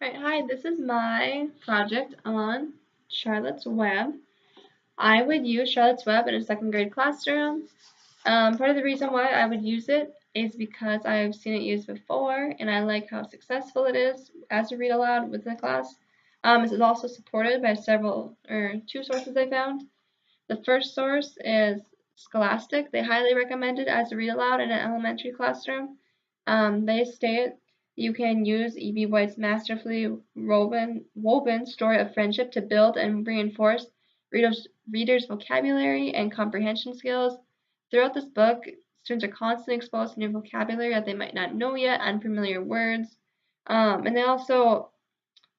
Alright, hi, this is my project on Charlotte's Web. I would use Charlotte's Web in a second grade classroom. Part of the reason why I would use it is because I've seen it used before and I like how successful it is as a read aloud with the class. This is also supported by two sources I found. The first source is Scholastic. They highly recommend it as a read aloud in an elementary classroom. They state you can use E.B. White's masterfully woven story of friendship to build and reinforce readers' vocabulary and comprehension skills. Throughout this book, students are constantly exposed to new vocabulary that they might not know yet, unfamiliar words, and they also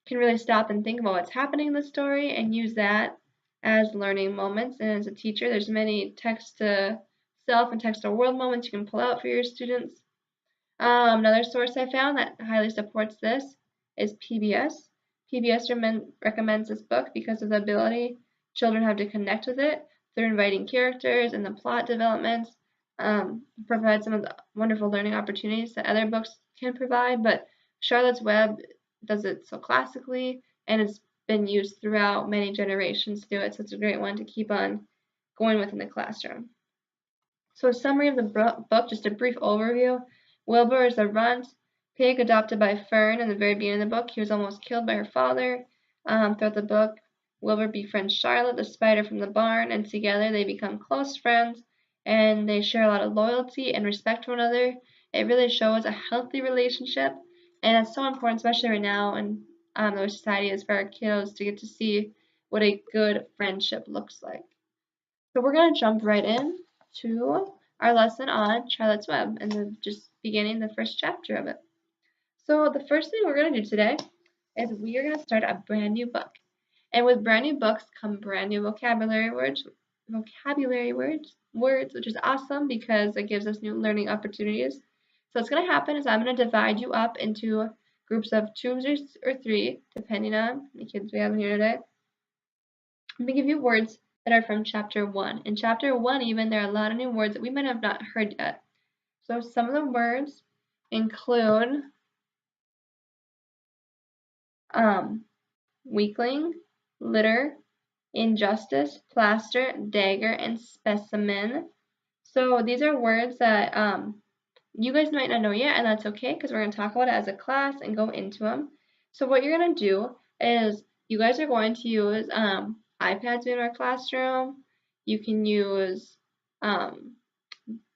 can really stop and think about what's happening in the story and use that as learning moments. And as a teacher, there's many text to self and text to world moments you can pull out for your students. Another source I found that highly supports this is PBS. PBS recommends this book because of the ability children have to connect with it through inviting characters and the plot developments. Provide some of the wonderful learning opportunities that other books can provide, but Charlotte's Web does it so classically, and it's been used throughout many generations to do it, so it's a great one to keep on going with in the classroom. So a summary of the book, just a brief overview. Wilbur is a runt pig adopted by Fern in the very beginning of the book. He was almost killed by her father. Throughout the book, Wilbur befriends Charlotte, the spider from the barn, and together they become close friends, and they share a lot of loyalty and respect for one another. It really shows a healthy relationship, and that's so important, especially right now in the society, is for our kiddos to get to see what a good friendship looks like. So we're going to jump right in to our lesson on Charlotte's Web and just beginning the first chapter of it. So the first thing we're going to do today is we are going to start a brand new book. And with brand new books come brand new vocabulary words, which is awesome because it gives us new learning opportunities. So what's going to happen is I'm going to divide you up into groups of 2 or 3, depending on the kids we have here today. I'm going to give you words that are from chapter 1. In chapter 1 even, there are a lot of new words that we might have not heard yet. So some of the words include weakling, litter, injustice, plaster, dagger, and specimen. So these are words that you guys might not know yet, and that's okay because we're going to talk about it as a class and go into them. So what you're going to do is you guys are going to use iPads in our classroom. You can use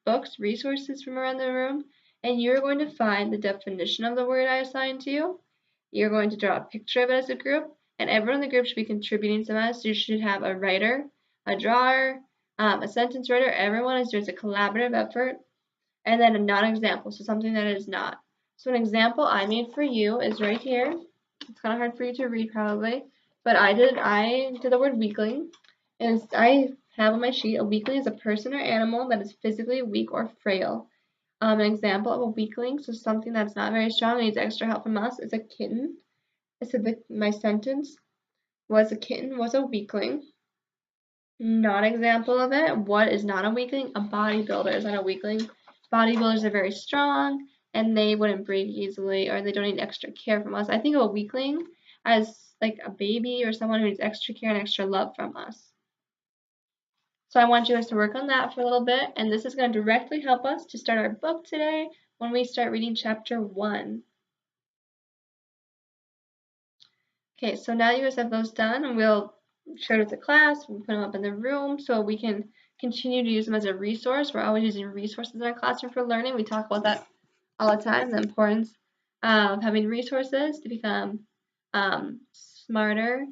books, resources from around the room, and you're going to find the definition of the word I assigned to you. You're going to draw a picture of it as a group, and everyone in the group should be contributing to that. So you should have a writer, a drawer, a sentence writer. Everyone is doing a collaborative effort, and then a non-example, so something that is not. So an example I made for you is right here. It's kind of hard for you to read probably, but I did the word weakling, and I have on my sheet, a weakling is a person or animal that is physically weak or frail. An example of a weakling, so something that's not very strong and needs extra help from us, is a kitten. I said that my sentence was a kitten was a weakling. Not example of it. What is not a weakling? A bodybuilder is not a weakling. Bodybuilders are very strong and they wouldn't break easily or they don't need extra care from us. I think of a weakling as like a baby or someone who needs extra care and extra love from us. So I want you guys to work on that for a little bit, and this is going to directly help us to start our book today when we start reading chapter 1. Okay, so now you guys have those done, and we'll share it with the class, we'll put them up in the room so we can continue to use them as a resource. We're always using resources in our classroom for learning. We talk about that all the time, the importance of having resources to become smarter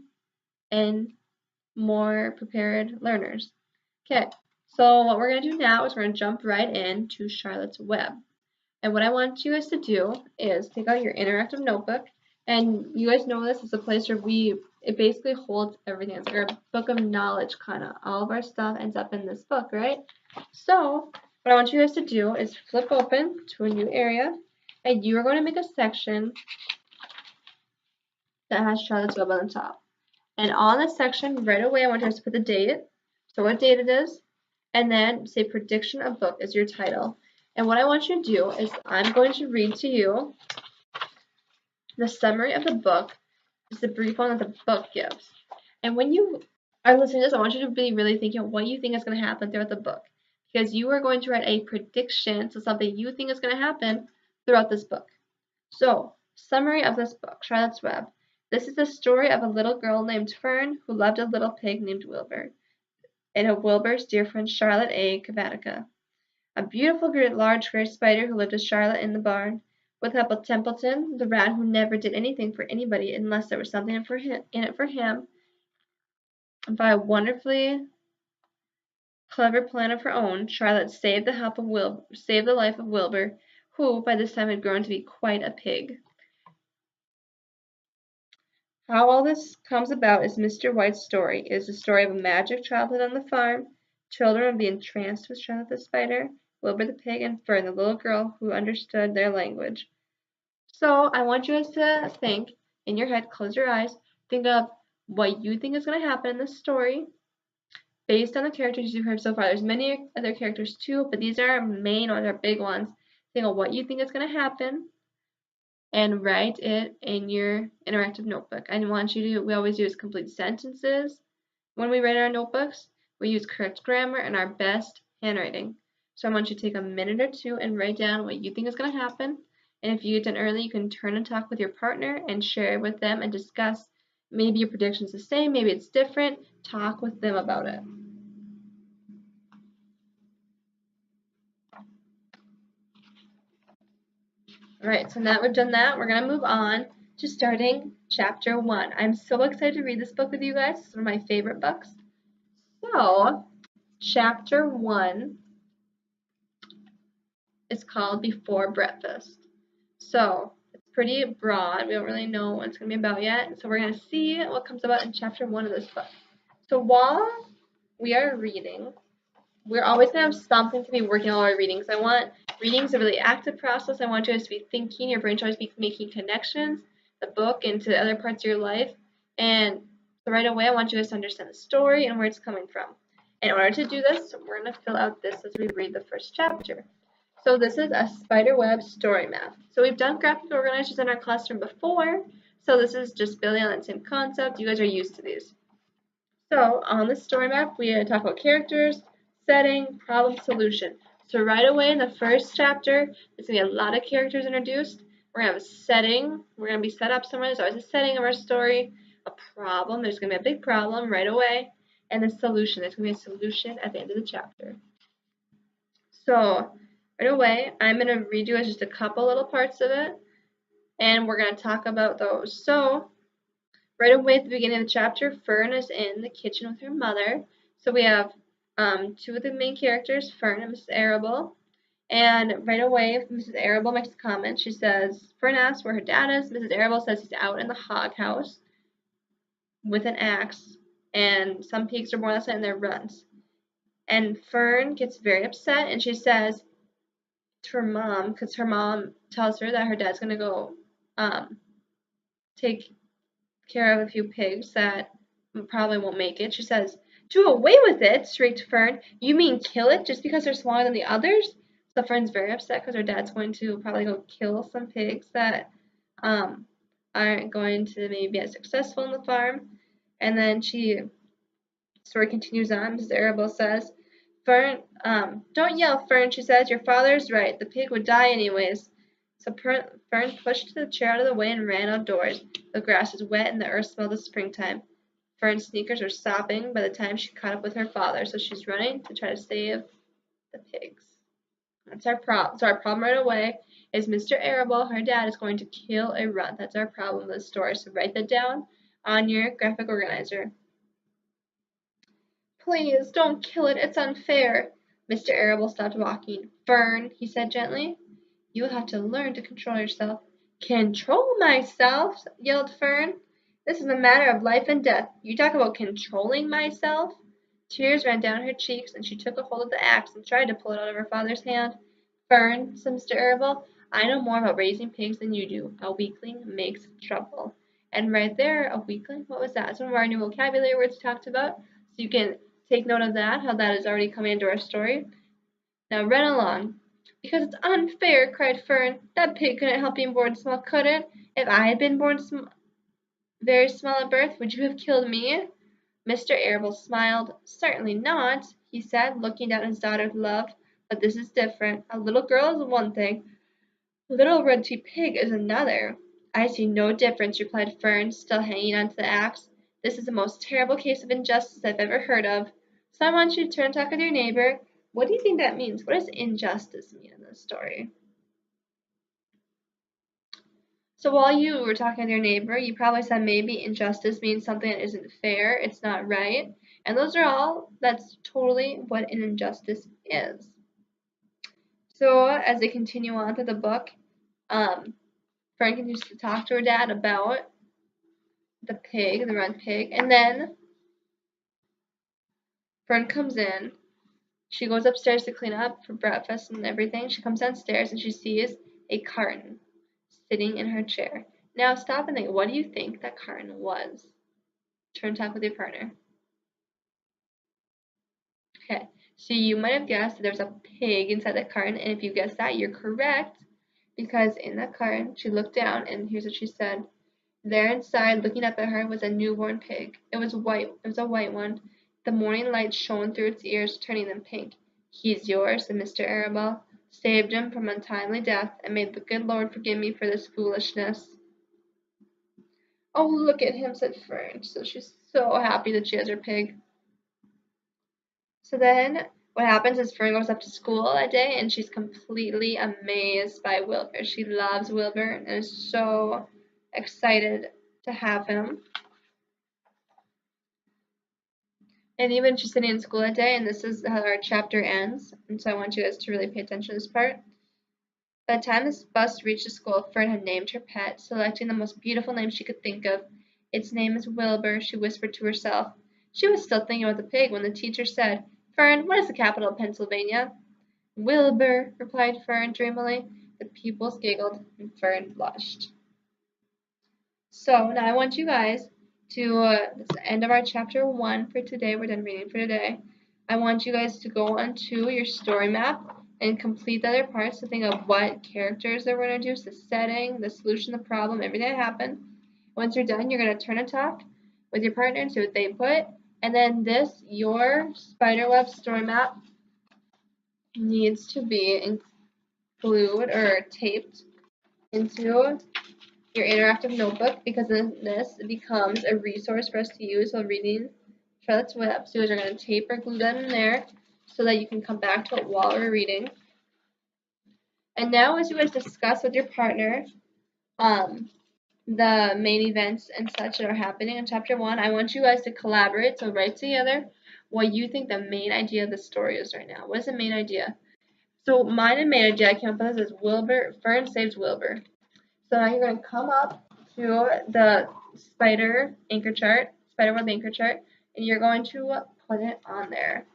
and more prepared learners. Okay, so what we're going to do now is we're going to jump right into Charlotte's Web. And what I want you guys to do is take out your interactive notebook. And you guys know this is a place where it basically holds everything. It's like our book of knowledge, kind of. All of our stuff ends up in this book, right? So what I want you guys to do is flip open to a new area. And you are going to make a section that has Charlotte's Web on the top. And on this section, right away, I want you guys to put the date. So what date it is. And then say prediction of book is your title. And what I want you to do is I'm going to read to you The summary of the book is the brief one that the book gives. And when you are listening to this, I want you to be really thinking of what you think is going to happen throughout the book. Because you are going to write a prediction, so something you think is going to happen throughout this book. So, summary of this book, Charlotte's Web. This is the story of a little girl named Fern who loved a little pig named Wilbur, and of Wilbur's dear friend Charlotte A. Cavatica. A beautiful, large gray spider who lived with Charlotte in the barn, with Templeton, the rat who never did anything for anybody unless there was something in it for him, and by a wonderfully clever plan of her own, Charlotte saved the life of Wilbur, who by this time had grown to be quite a pig. How all this comes about is Mr. White's story. It is the story of a magic childhood on the farm. Children would be entranced with Charlotte the spider, Wilbur the pig, and Fern the little girl who understood their language. So I want you guys to think in your head, close your eyes, think of what you think is going to happen in this story based on the characters you've heard so far. There's many other characters too, but these are our main ones, our big ones. Think of what you think is going to happen and write it in your interactive notebook. I want you to, we always use complete sentences when we write our notebooks. We use correct grammar and our best handwriting. So I want you to take a minute or two and write down what you think is going to happen. And if you get done early, you can turn and talk with your partner and share it with them and discuss. Maybe your prediction is the same, maybe it's different. Talk with them about it. Alright, so now that we've done that, we're going to move on to starting chapter 1. I'm so excited to read this book with you guys. It's one of my favorite books. So, chapter 1 is called Before Breakfast. So, it's pretty broad. We don't really know what it's going to be about yet. So, we're going to see what comes about in chapter 1 of this book. So, while we are reading, we're always going to have something to be working on while we're reading. So, I want reading is a really active process. I want you guys to be thinking. Your brain should always be making connections, the book, into other parts of your life. And so, right away, I want you guys to understand the story and where it's coming from. In order to do this, we're going to fill out this as we read the first chapter. So this is a spiderweb story map. So we've done graphic organizers in our classroom before, so this is just building on that same concept. You guys are used to these. So on the story map, we talk about characters, setting, problem, solution. So right away in the first chapter, there's going to be a lot of characters introduced. We're going to have a setting. We're going to be set up somewhere. There's always a setting of our story, a problem. There's going to be a big problem right away. And the solution. There's going to be a solution at the end of the chapter. So right away, I'm going to read you just a couple little parts of it, and we're going to talk about those. So right away at the beginning of the chapter, Fern is in the kitchen with her mother. So we have two of the main characters, Fern and Mrs. Arable. And right away, Mrs. Arable makes a comment. She says, Fern asks where her dad is. Mrs. Arable says he's out in the hog house with an axe, and some pigs are born last night in their runs. And Fern gets very upset, and she says to her mom, because her mom tells her that her dad's going to go take care of a few pigs that probably won't make it. She says, "Do away with it," shrieked Fern. "You mean kill it just because they're smaller than the others?" So Fern's very upset because her dad's going to probably go kill some pigs that aren't going to maybe be as successful in the farm. And then story continues on. Mrs. Arable says, Fern, don't yell, Fern, she says. Your father's right. The pig would die anyways. So Fern pushed the chair out of the way and ran outdoors. The grass was wet and the earth smelled of springtime. Fern's sneakers were sopping by the time she caught up with her father, so she's running to try to save the pigs. That's our problem. So our problem right away is Mr. Arable, her dad, is going to kill a runt. That's our problem with the story. So write that down on your graphic organizer. Please, don't kill it. It's unfair. Mr. Arable stopped walking. Fern, he said gently, you will have to learn to control yourself. Control myself, yelled Fern. This is a matter of life and death. You talk about controlling myself? Tears ran down her cheeks, and she took a hold of the axe and tried to pull it out of her father's hand. Fern, said Mr. Arable, I know more about raising pigs than you do. A weakling makes trouble. And right there, a weakling, what was that? Some of our new vocabulary words talked about. So you can take note of that, how that is already coming into our story. Now run along. Because it's unfair, cried Fern. That pig couldn't help being born small, could it? If I had been born very small at birth, would you have killed me? Mr. Arable smiled. Certainly not, he said, looking down at his daughter with love. But this is different. A little girl is one thing. A little rusty pig is another. I see no difference, replied Fern, still hanging onto the axe. This is the most terrible case of injustice I've ever heard of. So I want you to turn and talk with your neighbor. What do you think that means? What does injustice mean in this story? So while you were talking with your neighbor, you probably said maybe injustice means something that isn't fair, it's not right. And that's totally what an injustice is. So as they continue on through the book, Fern continues to talk to her dad about the pig, the red pig, and then Fern comes in. She goes upstairs to clean up for breakfast and everything. She comes downstairs and she sees a carton sitting in her chair. Now stop and think, what do you think that carton was? Turn and talk with your partner. Okay, so you might have guessed that there's a pig inside that carton, and if you guessed that, you're correct, because in that carton, she looked down, and here's what she said. There inside, looking up at her, was a newborn pig. It was white. It was a white one. The morning light shone through its ears, turning them pink. He's yours, said Mr. Arable. Saved him from untimely death, and may the good Lord forgive me for this foolishness. Oh, look at him, said Fern. So she's so happy that she has her pig. So then what happens is Fern goes up to school that day and she's completely amazed by Wilbur. She loves Wilbur and is so excited to have him. And even she's sitting in school that day, and this is how our chapter ends. And so I want you guys to really pay attention to this part. By the time this bus reached the school, Fern had named her pet, selecting the most beautiful name she could think of. Its name is Wilbur, she whispered to herself. She was still thinking about the pig when the teacher said, Fern, what is the capital of Pennsylvania? Wilbur, replied Fern dreamily. The pupils giggled, and Fern blushed. So now I want you guys to, this is the end of our chapter 1 for today. We're done reading for today. I want you guys to go onto your story map and complete the other parts to think of what characters they're going to do, the setting, the solution, the problem, everything that happened. Once you're done, you're going to turn and talk with your partner and see what they put. And then your spiderweb story map needs to be glued or taped into your interactive notebook, because then this becomes a resource for us to use while reading Charlotte's Web. So you're going to tape or glue that in there so that you can come back to it while we're reading. And now as you guys discuss with your partner the main events and such that are happening in chapter 1, I want you guys to collaborate, so write together what you think the main idea of the story is right now. What is the main idea? So mine and main idea I came up with is Fern saves Wilbur. So now you're going to come up to the spiderweb anchor chart, and you're going to put it on there.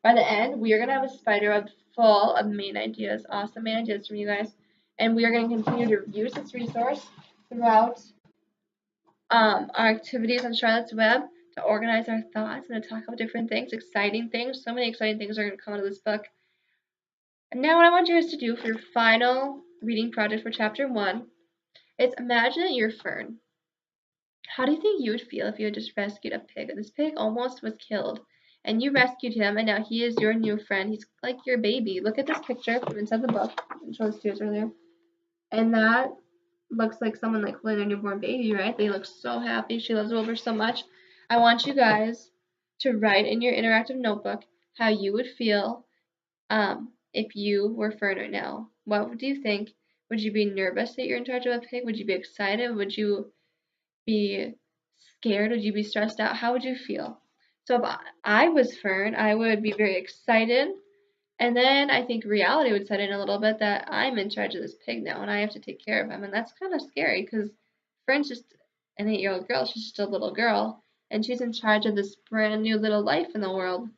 By the end, we are going to have a spiderweb full of main ideas, awesome main ideas from you guys, and we are going to continue to use this resource throughout our activities on Charlotte's Web to organize our thoughts and to talk about different things, exciting things. So many exciting things are going to come out of this book. And now what I want you guys to do for your final reading project for chapter 1 is imagine that you're Fern. How do you think you would feel if you had just rescued a pig? This pig almost was killed, and you rescued him, and now he is your new friend. He's like your baby. Look at this picture from inside the book. I showed this to us earlier. And that looks like someone like holding their newborn baby, right? They look so happy. She loves Wilbur so much. I want you guys to write in your interactive notebook how you would feel if you were Fern right now. What do you think? Would you be nervous that you're in charge of a pig? Would you be excited? Would you be scared? Would you be stressed out? How would you feel? So if I was Fern, I would be very excited. And then I think reality would set in a little bit that I'm in charge of this pig now and I have to take care of him. And that's kind of scary because Fern's just an 8-year-old girl. She's just a little girl. And she's in charge of this brand new little life in the world.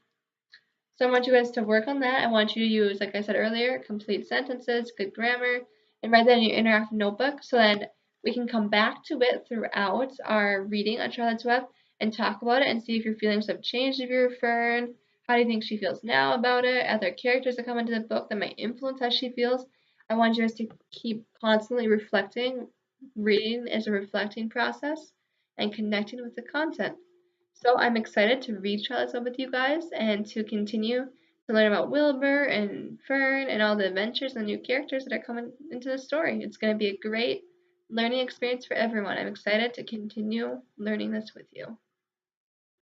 So I want you guys to work on that. I want you to use, like I said earlier, complete sentences, good grammar, and write that in your interactive notebook so that we can come back to it throughout our reading on Charlotte's Web and talk about it and see if your feelings have changed if you're Fern. How do you think she feels now about it? Are there characters that come into the book that might influence how she feels? I want you guys to keep constantly reflecting reading is a reflecting process and connecting with the content. So I'm excited to read Charlotte's Web with you guys and to continue to learn about Wilbur and Fern and all the adventures and new characters that are coming into the story. It's going to be a great learning experience for everyone. I'm excited to continue learning this with you.